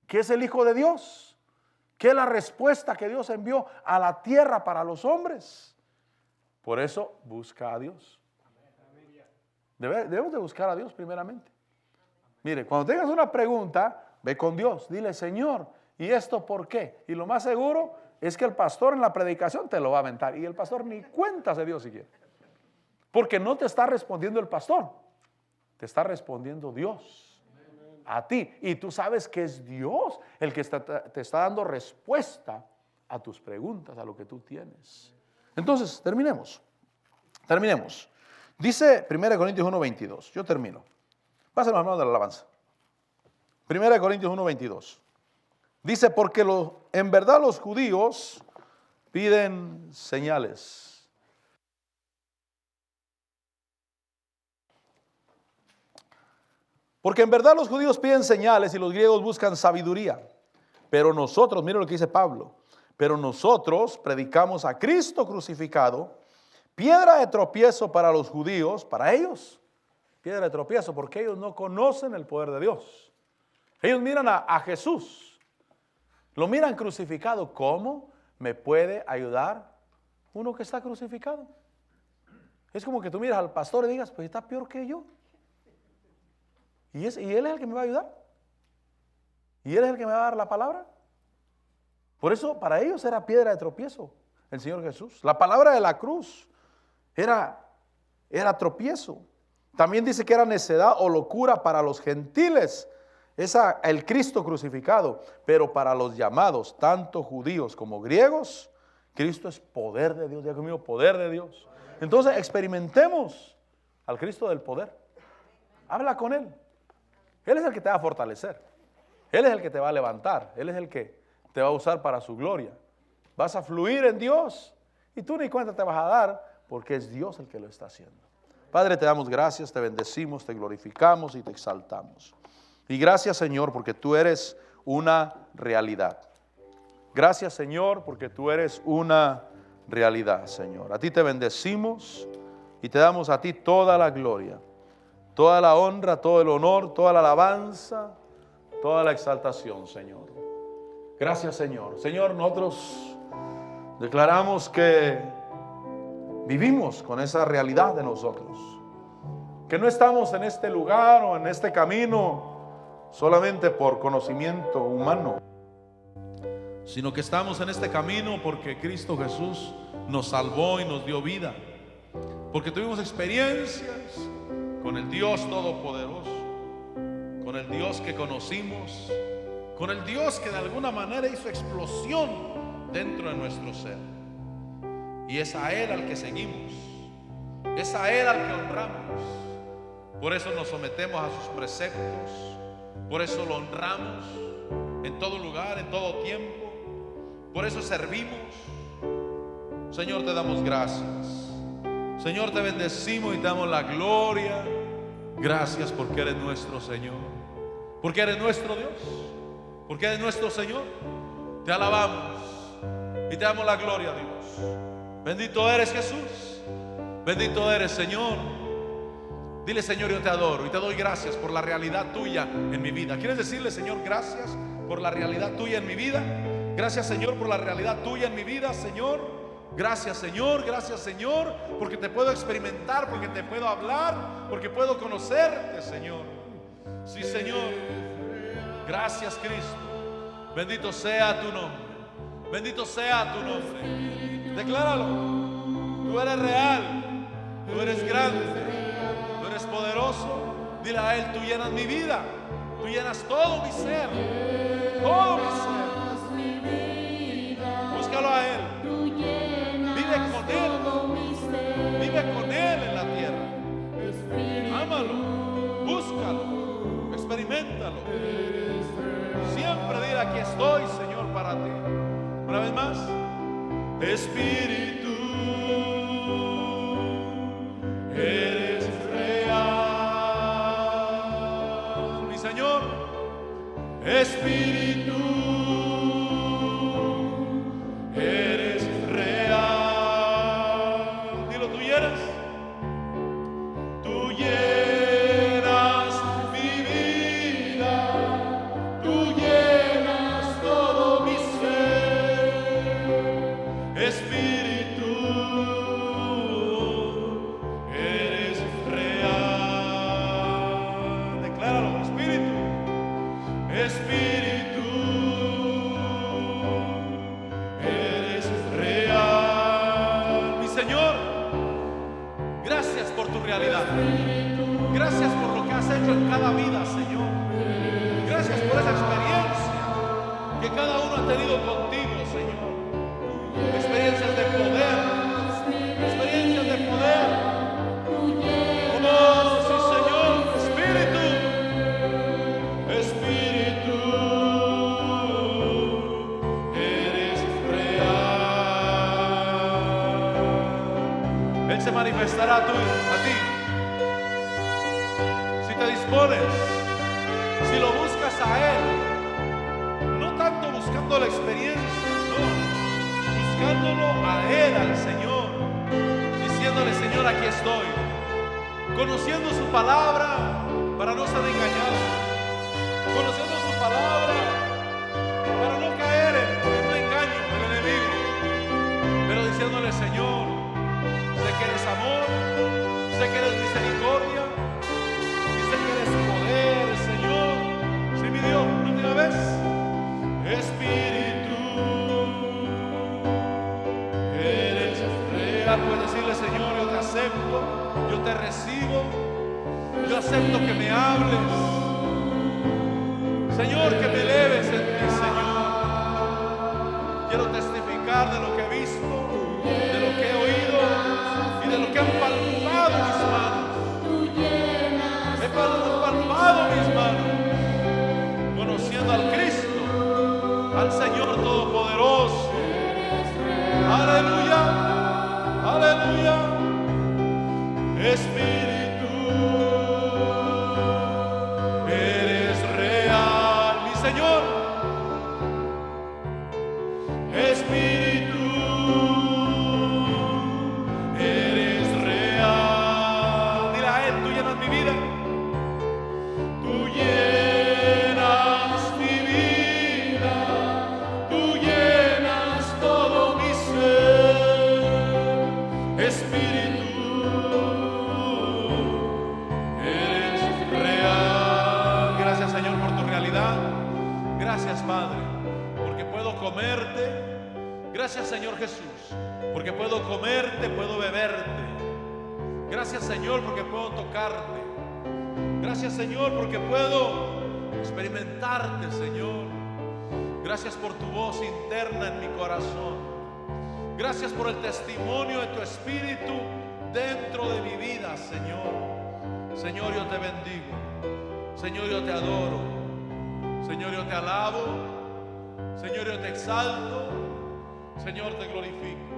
que es el Hijo de Dios, que es la respuesta que Dios envió a la tierra para los hombres. Por eso busca a Dios. Debemos de buscar a Dios primeramente. Mire, cuando tengas una pregunta, ve con Dios, dile, Señor, ¿y esto por qué? Y lo más seguro es que el pastor en la predicación te lo va a aventar. Y el pastor ni cuenta de Dios si quiere. Porque no te está respondiendo el pastor. Te está respondiendo Dios. A ti. Y tú sabes que es Dios el que te está dando respuesta a tus preguntas, a lo que tú tienes. Entonces, terminemos. Dice 1 Corintios 1:22. Yo termino. Pásenme las manos de la alabanza. 1 Corintios 1:22. Dice, porque en verdad los judíos piden señales. Porque en verdad los judíos piden señales y los griegos buscan sabiduría. Pero nosotros, mire lo que dice Pablo, pero nosotros predicamos a Cristo crucificado, piedra de tropiezo para los judíos, para ellos, piedra de tropiezo, porque ellos no conocen el poder de Dios. Ellos miran a Jesús. Lo miran crucificado. ¿Cómo me puede ayudar uno que está crucificado? Es como que tú miras al pastor y digas, pues está peor que yo. Y él es el que me va a ayudar. Y él es el que me va a dar la palabra. Por eso para ellos era piedra de tropiezo el Señor Jesús. La palabra de la cruz era tropiezo. También dice que era necedad o locura para los gentiles. El Cristo crucificado, pero para los llamados, tanto judíos como griegos, Cristo es poder de Dios. Diga conmigo, poder de Dios. Entonces experimentemos al Cristo del poder. Habla con Él. Él es el que te va a fortalecer. Él es el que te va a levantar. Él es el que te va a usar para su gloria. Vas a fluir en Dios y tú ni cuenta te vas a dar porque es Dios el que lo está haciendo. Padre, te damos gracias, te bendecimos, te glorificamos y te exaltamos. Y gracias, Señor, porque tú eres una realidad. Gracias, Señor, porque tú eres una realidad, Señor. A ti te bendecimos y te damos a ti toda la gloria, toda la honra, todo el honor, toda la alabanza, toda la exaltación, Señor. Gracias, Señor. Señor, nosotros declaramos que vivimos con esa realidad de nosotros. que no estamos en este lugar o en este camino solamente por conocimiento humano, sino que estamos en este camino porque Cristo Jesús nos salvó y nos dio vida, porque tuvimos experiencias con el Dios Todopoderoso, con el Dios que conocimos, con el Dios que de alguna manera hizo explosión dentro de nuestro ser. Y es a Él al que seguimos, es a Él al que honramos. Por eso nos sometemos a sus preceptos, por eso lo honramos en todo lugar, en todo tiempo, por eso servimos. Señor, te damos gracias. Señor, te bendecimos y te damos la gloria. Gracias porque eres nuestro Señor, porque eres nuestro Dios, porque eres nuestro Señor. Te alabamos y te damos la gloria a Dios. Bendito eres, Jesús. Bendito eres, Señor. Dile: Señor, yo te adoro y te doy gracias por la realidad tuya en mi vida. ¿Quieres decirle: Señor, gracias por la realidad tuya en mi vida? Gracias, Señor, por la realidad tuya en mi vida, Señor. Gracias, Señor, porque te puedo experimentar, porque te puedo hablar, porque puedo conocerte, Señor. Sí, Señor. Gracias, Cristo. Bendito sea tu nombre. Bendito sea tu nombre. Decláralo. Tú eres real. Tú eres grande. Tú eres poderoso. Dile a Él: tú llenas mi vida. Tú llenas todo mi ser. Todo mi ser. Búscalo a Él. Vive con Él. Vive con Él en la tierra. Ámalo. Búscalo. Experiméntalo. Siempre dile: aquí estoy, Señor, para ti. Una vez más. Espíritu, eres real, mi Señor. Espíritu, eres real. Dilo: tú llenas. Tú llenas mi vida. Tú llenas todo mi ser. Espíritu, eres real. Decláralo: Espíritu, Espíritu, eres real. Mi Señor, gracias por tu realidad. Gracias por lo que has hecho en cada vida, Señor. Gracias por esa experiencia que cada uno ha tenido contigo, Señor. Experiencias de poder. Experiencias de poder. Oh, sí, Señor. Espíritu. Espíritu, eres real. Él se manifestará a ti. Si te dispones, si lo buscas a Él, no tanto buscando la experiencia, no, buscándolo a Él, al Señor, diciéndole: Señor, aquí estoy, conociendo su palabra para no ser engañado, conociendo su palabra para no caer en un engaño del enemigo, pero diciéndole: Señor, sé que eres amor, sé que eres misericordia y sé que eres poder, Señor. Sí, mi Dios, última vez. Espíritu, eres real. Puedes decirle: Señor, yo te acepto, yo te recibo, yo acepto que me hables, Señor, que me eleves en ti, Señor. Quiero testificar de lo que he visto, de lo que he oído y de lo que han palpado mis manos. He palpado mis manos, conociendo al Cristo, al Señor Todopoderoso. Aleluya, aleluya. Espíritu, eres real, mi Señor. Espíritu, eres real. Dile a Él: tú llenas mi vida. Tú llenas mi vida. Tú llenas todo mi ser. necesidad. Gracias, Padre, porque puedo comerte. Gracias, Señor Jesús, porque puedo comerte, puedo beberte. Gracias, Señor, porque puedo tocarte. Gracias, Señor, porque puedo experimentarte, Señor. Gracias por tu voz interna en mi corazón. Gracias por el testimonio de tu Espíritu dentro de mi vida, Señor. Señor, yo te bendigo. Señor, yo te adoro. Señor, yo te alabo. Señor, yo te exalto. Señor, te glorifico.